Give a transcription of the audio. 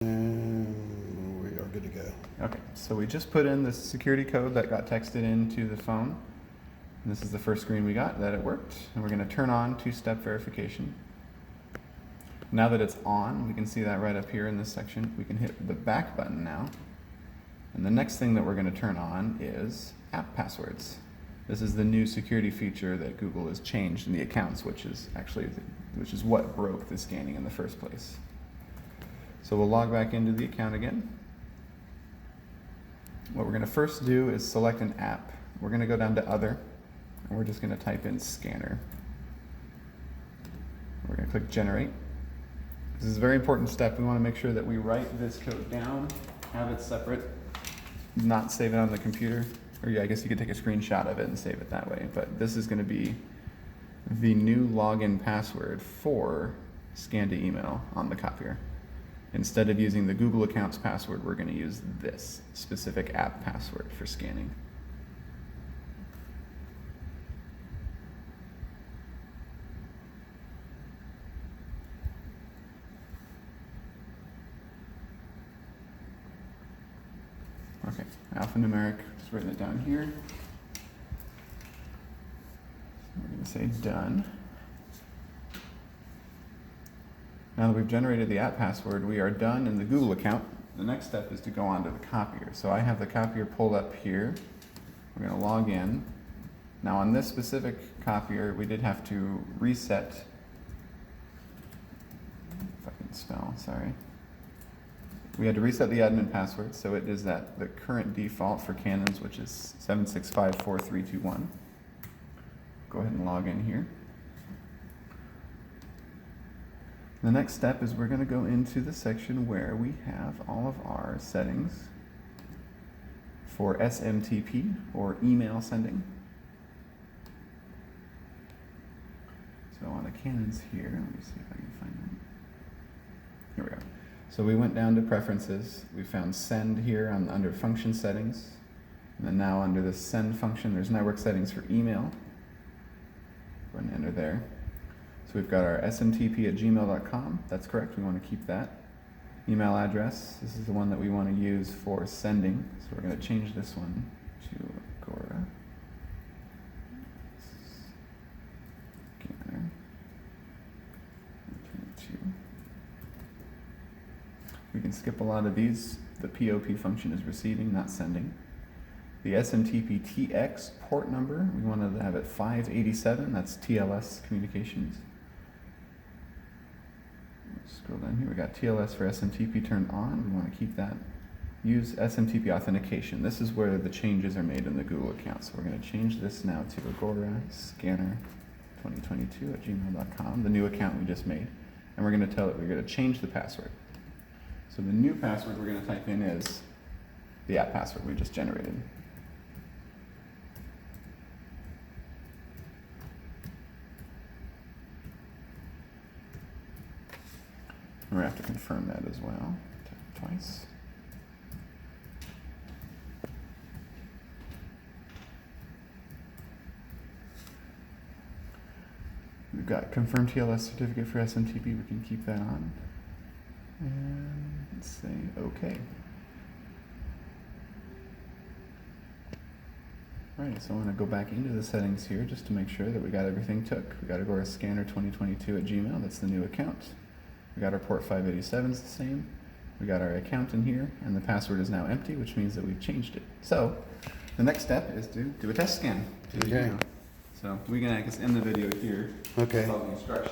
And we are good to go. Okay, so we just put in the security code that got texted into the phone. And this is the first screen we got that it worked. And we're going to turn on two-step verification. Now that it's on, we can see that right up here in this section. We can hit the back button now. And the next thing that we're going to turn on is app passwords. This is the new security feature that Google has changed in the accounts, which is what broke the scanning in the first place. So we'll log back into the account again. What we're going to first do is select an app. We're going to go down to Other, and we're just going to type in Scanner. We're going to click Generate. This is a very important step. We want to make sure that we write this code down, have it separate, not save it on the computer. Or yeah, I guess you could take a screenshot of it and save it that way. But this is going to be the new login password for Scan to Email on the copier. Instead of using the Google Accounts password, we're going to use this specific app password for scanning. Okay, alphanumeric, just writing it down here. We're going to say done. Now that we've generated the app password, we are done in the Google account. The next step is to go onto the copier. So I have the copier pulled up here. We're going to log in. Now on this specific copier, we did have to reset, if I can spell, sorry. We had to reset the admin password, so it is the current default for Canon's, which is 7654321. Go ahead and log in here. The next step is we're going to go into the section where we have all of our settings for SMTP, or email sending. So on the Canon's here, let me see if I can find them. Here we go. So we went down to Preferences. We found Send here under Function Settings. And then now under the Send function, there's Network Settings for email. Go ahead and enter there. So we've got our smtp@gmail.com. That's correct. We want to keep that. Email address. This is the one that we want to use for sending. So we're going to change this one to Agora. Scanner. We can skip a lot of these. The POP function is receiving, not sending. The SMTP TX port number, we wanted to have it 587. That's TLS communications. Scroll down here, we got TLS for SMTP turned on. We want to keep that. Use SMTP authentication. This is where the changes are made in the Google account. So we're going to change this now to Agora Scanner 2022@gmail.com, the new account we just made. And we're going to tell it we're going to change the password. So the new password we're going to type in is the app password we just generated. We're going to have to confirm that as well, twice. We've got confirmed TLS certificate for SMTP. We can keep that on. And let's say OK. Alright, so I want to go back into the settings here just to make sure that we got everything took. We got to go to Scanner 2022@gmail. That's the new account. We got our port 587 is the same. We got our account in here, and the password is now empty, which means that we've changed it. So the next step is to do a test scan. Okay. So we can, I guess, end the video here. Okay. Follow the instructions.